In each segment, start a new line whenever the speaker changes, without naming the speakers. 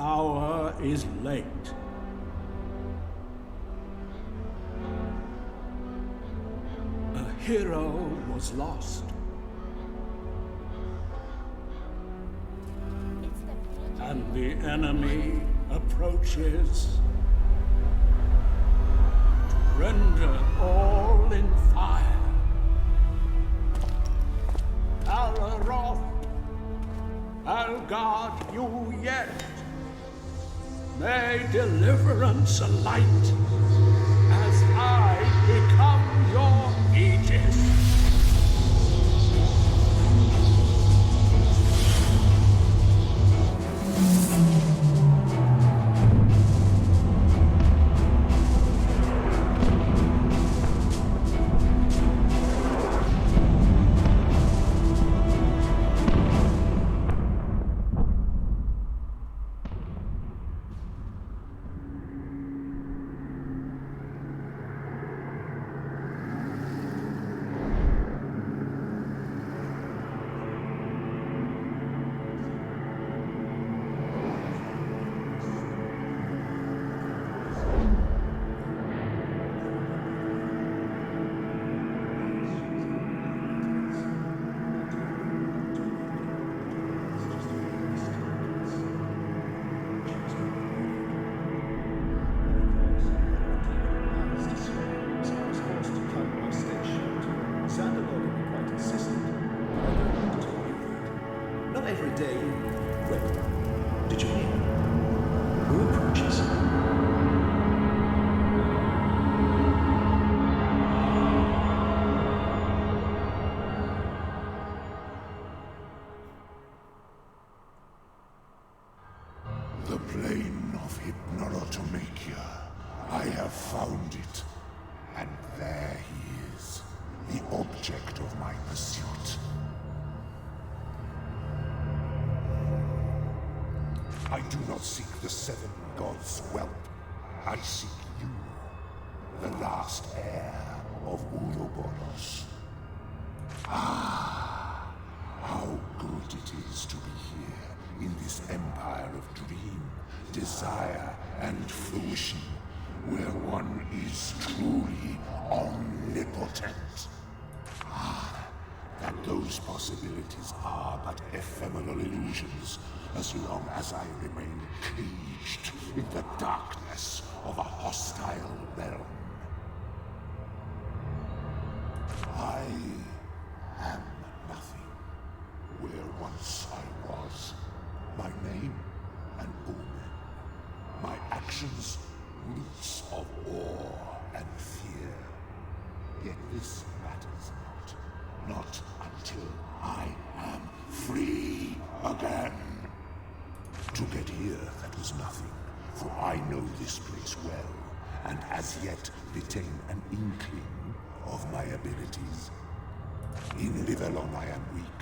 hour is late. A hero was lost. And the enemy approaches to render all in fire. Alaroth, I'll guard you yet. May deliverance alight as I become your Aegis.
Every day. Wait, did you hear? Who approaches?
The plane of Hypnerotomachia. I have found it. And there he is, the object of my pursuit. I do not seek the seven gods' whelp. I seek you, the last heir of Uroboros. Ah, how good it is to be here in this empire of dream, desire, and fruition, where one is truly omnipotent. Ah, that those possibilities are but ephemeral illusions, as long as I remain caged in the darkness of a hostile realm. I am nothing, where once I was. My name, an omen. My actions, roots of awe and fear. Yet this matters not until I am free again. To get here, that was nothing, for I know this place well, and as yet retain an inkling of my abilities. In Rivelon I am weak,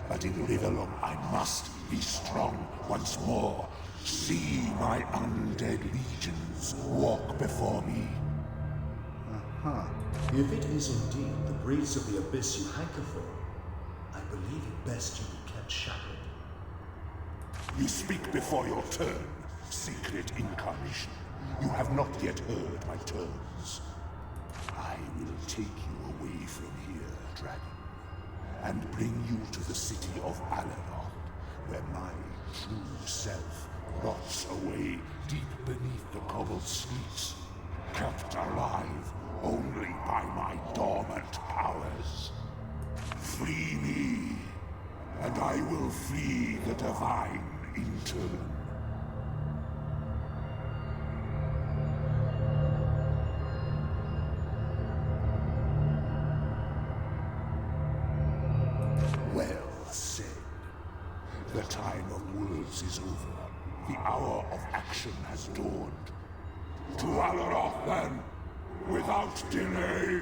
but in Rivelon I must be strong once more. See my undead legions walk before me.
Aha. If it is indeed the breeze of the abyss you hanker for, I believe it best you be kept shackled.
You speak before your turn, secret incarnation. You have not yet heard my terms. I will take you away from here, dragon, and bring you to the city of Alaroth, where my true self rots away deep beneath the cobbled streets, kept alive only by my dormant powers. Free me, and I will free the divine in turn. Well said. The time of words is over. The hour of action has dawned. To Alaroth, then, without delay.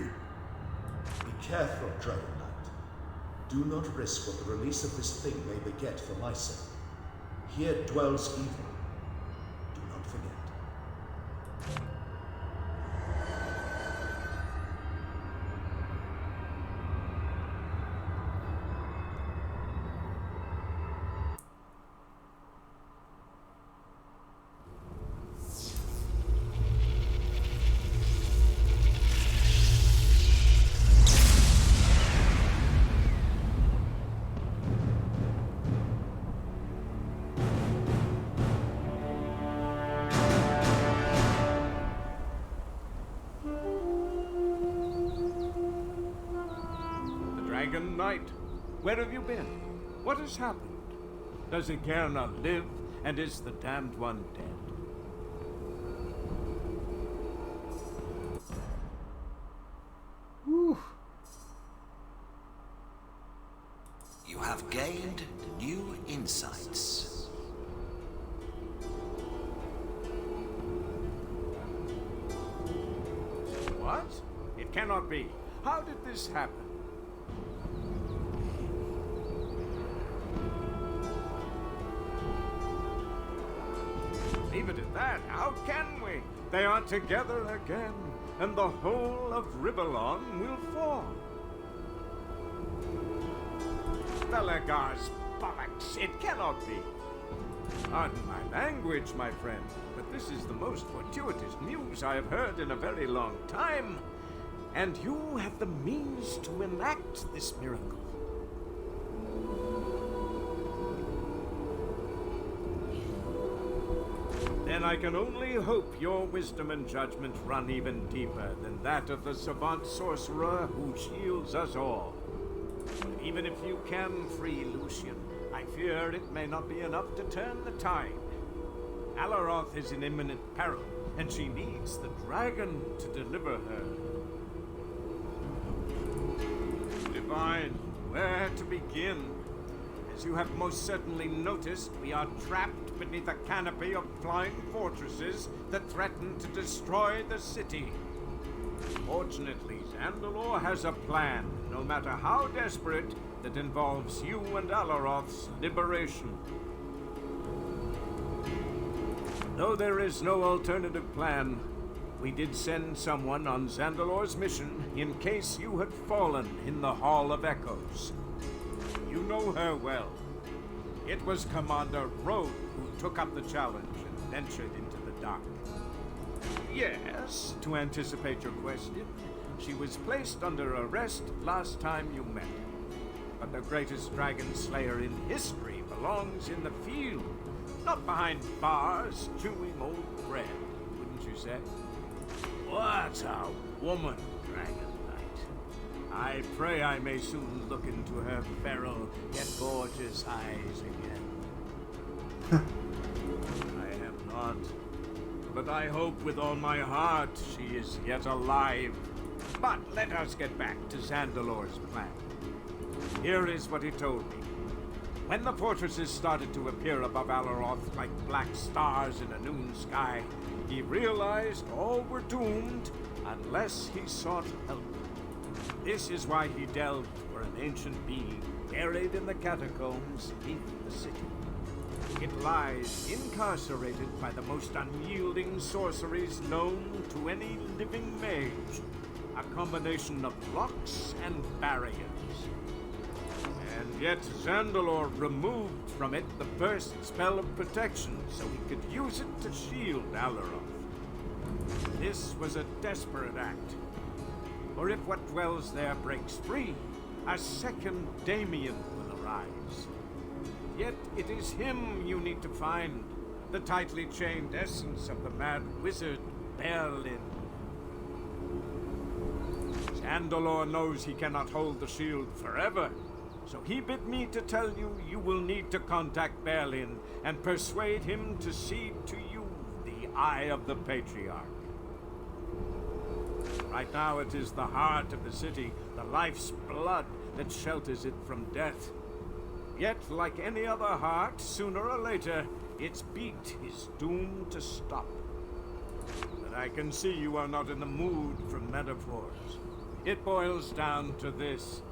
Be careful, Dragon Knight. Do not risk what the release of this thing may beget for my sake. Here dwells evil. Do not forget.
Dragon Knight, where have you been? What has happened? Does Igerna live, and is the Damned One dead? Whew.
You have gained new insights.
What? It cannot be. How did this happen? Leave it at that. How can we? They are together again, and the whole of Ribelon will fall. Thelegar's bollocks. It cannot be. Pardon my language, my friend, but this is the most fortuitous news I have heard in a very long time. And you have the means to enact this miracle. Then I can only hope your wisdom and judgment run even deeper than that of the savant sorcerer who shields us all. But even if you can free Lucian, I fear it may not be enough to turn the tide. Alaroth is in imminent peril, and she needs the dragon to deliver her. Divine, where to begin? As you have most certainly noticed, we are trapped beneath a canopy of flying fortresses that threaten to destroy the city. Fortunately, Zandalor has a plan, no matter how desperate, that involves you and Alaroth's liberation. Though there is no alternative plan, we did send someone on Zandalor's mission in case you had fallen in the Hall of Echoes. You know her well. It was Commander Rogue who took up the challenge and ventured into the dark. Yes, to anticipate your question, she was placed under arrest last time you met. But the greatest dragon slayer in history belongs in the field, not behind bars chewing old bread, wouldn't you say? What a woman, Dragon Knight. I pray I may soon look into her feral yet gorgeous eyes again. I am not, but I hope with all my heart she is yet alive. But let us get back to Zandalor's plan. Here is what he told me. When the fortresses started to appear above Alaroth like black stars in a noon sky, he realized all were doomed unless he sought help. This is why he delved for an ancient being buried in the catacombs beneath the city. It lies incarcerated by the most unyielding sorceries known to any living mage, a combination of locks and barriers. And yet Zandalor removed from it the burst spell of protection so he could use it to shield Alaroth. This was a desperate act. For if what dwells there breaks free, a second Damien will arise. Yet it is him you need to find, the tightly chained essence of the mad wizard Berlin. Zandalor knows he cannot hold the shield forever, so he bid me to tell you you will need to contact Berlin and persuade him to cede to you the Eye of the Patriarch. Right now it is the heart of the city, the life's blood that shelters it from death. Yet, like any other heart, sooner or later, its beat is doomed to stop. But I can see you are not in the mood for metaphors. It boils down to this.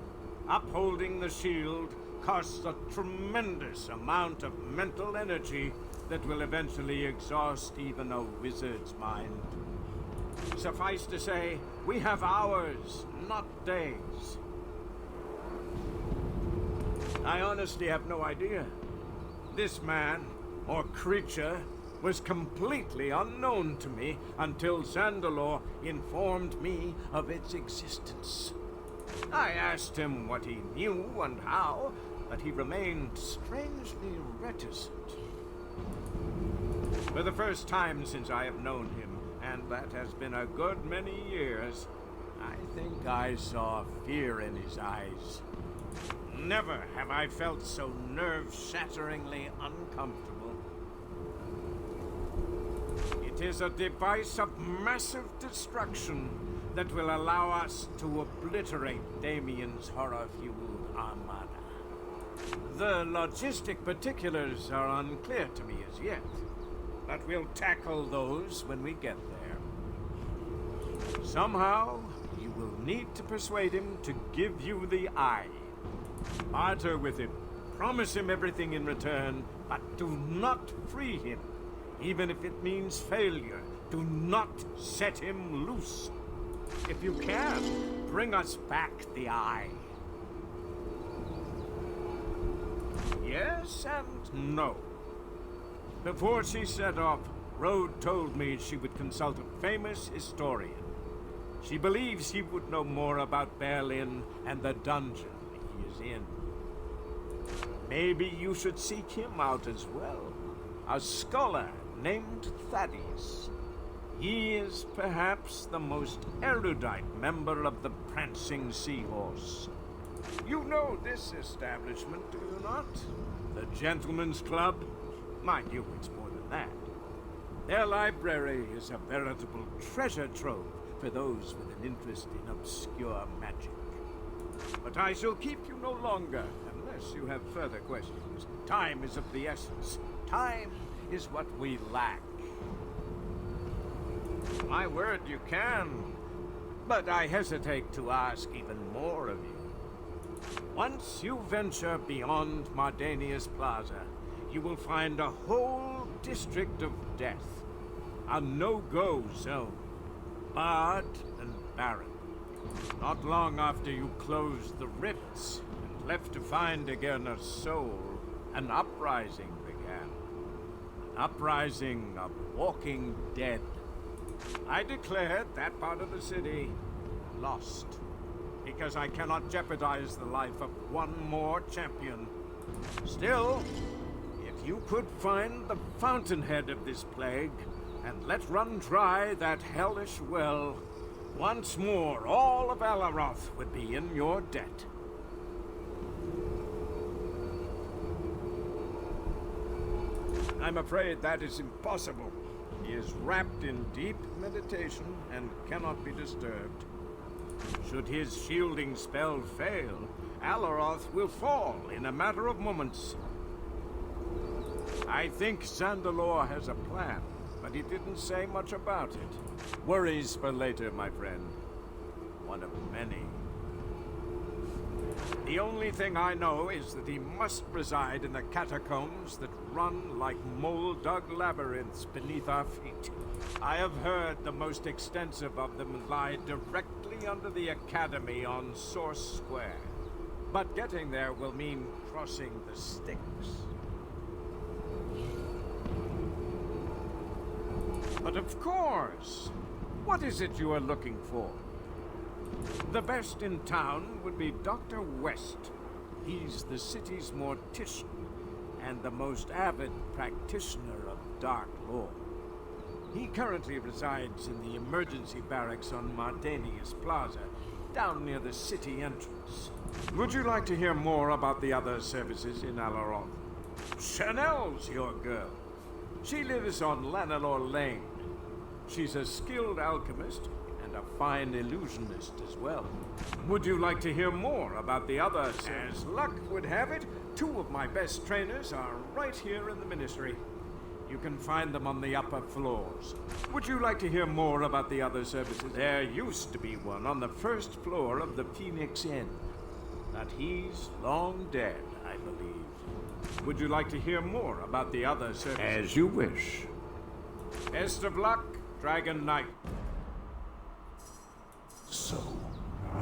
Upholding the shield costs a tremendous amount of mental energy that will eventually exhaust even a wizard's mind. Suffice to say, we have hours, not days. I honestly have no idea. This man, or creature, was completely unknown to me until Zandalor informed me of its existence. I asked him what he knew and how, but he remained strangely reticent. For the first time since I have known him, and that has been a good many years, I think I saw fear in his eyes. Never have I felt so nerve-shatteringly uncomfortable. It is a device of massive destruction that will allow us to obliterate Damien's horror-fueled armada. The logistic particulars are unclear to me as yet, but we'll tackle those when we get there. Somehow, you will need to persuade him to give you the eye. Barter with him. Promise him everything in return, but do not free him. Even if it means failure, do not set him loose. If you can, bring us back the eye. Yes and no. Before she set off, Rode told me she would consult a famous historian. She believes he would know more about Berlin and the dungeon he is in. Maybe you should seek him out as well. A scholar named Thaddeus. He is perhaps the most erudite member of the Prancing Seahorse. You know this establishment, do you not? The Gentleman's Club? Mind you, it's more than that. Their library is a veritable treasure trove for those with an interest in obscure magic. But I shall keep you no longer, unless you have further questions. Time is of the essence. Time is what we lack. My word, you can. But I hesitate to ask even more of you. Once you venture beyond Mardania's Plaza, you will find a whole district of death. A no-go zone. Barred and barren. Not long after you closed the rifts and left to find again a soul, an uprising began. An uprising of walking dead. I declared that part of the city lost, because I cannot jeopardize the life of one more champion. Still, if you could find the fountainhead of this plague, and let run dry that hellish well, once more all of Alaroth would be in your debt. I'm afraid that is impossible. He is wrapped in deep meditation and cannot be disturbed. Should his shielding spell fail, Alaroth will fall in a matter of moments. I think Zandalore has a plan, but he didn't say much about it. Worries for later, my friend. One of many. The only thing I know is that he must reside in the catacombs that run like mole-dug labyrinths beneath our feet. I have heard the most extensive of them lie directly under the Academy on Source Square. But getting there will mean crossing the Styx. But of course! What is it you are looking for? The best in town would be Dr. West. He's the city's mortician and the most avid practitioner of dark lore. He currently resides in the emergency barracks on Mardania's Plaza, down near the city entrance. Would you like to hear more about the other services in Alaroth? Chanel's your girl. She lives on Lanelore Lane. She's a skilled alchemist and a fine illusionist as well. Would you like to hear more about the others? As luck would have it, 2 of my best trainers are right here in the Ministry. You can find them on the upper floors. Would you like to hear more about the other services? There used to be one on the 1st floor of the Phoenix Inn. But he's long dead, I believe. Would you like to hear more about the other services? As you wish. Best of luck, Dragon Knight.
So,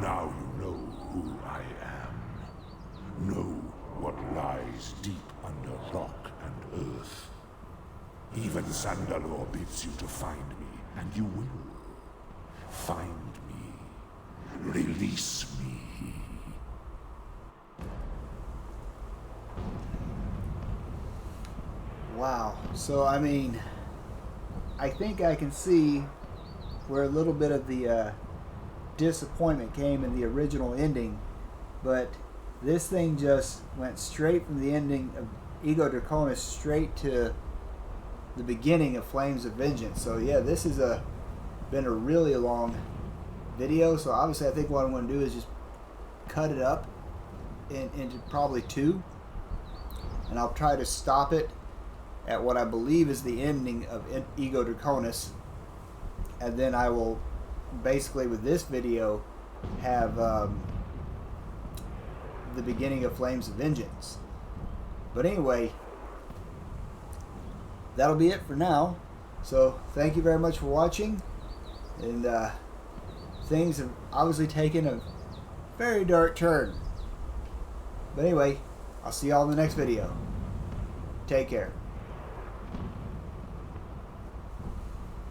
now you know who I am. Know what lies deep under rock and earth. Even Zandalore bids you to find me, and you will. Find me. Release me.
Wow. So, I mean, I think I can see where a little bit of the disappointment came in the original ending, but This thing just went straight from the ending of Ego Draconis straight to the beginning of Flames of Vengeance. So yeah, this has been a really long video. So obviously I think what I'm going to do is just cut it up into probably 2. And I'll try to stop it at what I believe is the ending of Ego Draconis. And then I will basically with this video have the beginning of Flames of Vengeance. But anyway, that'll be it for now. So thank you very much for watching. And things have obviously taken a very dark turn. But anyway, I'll see y'all in the next video. Take care.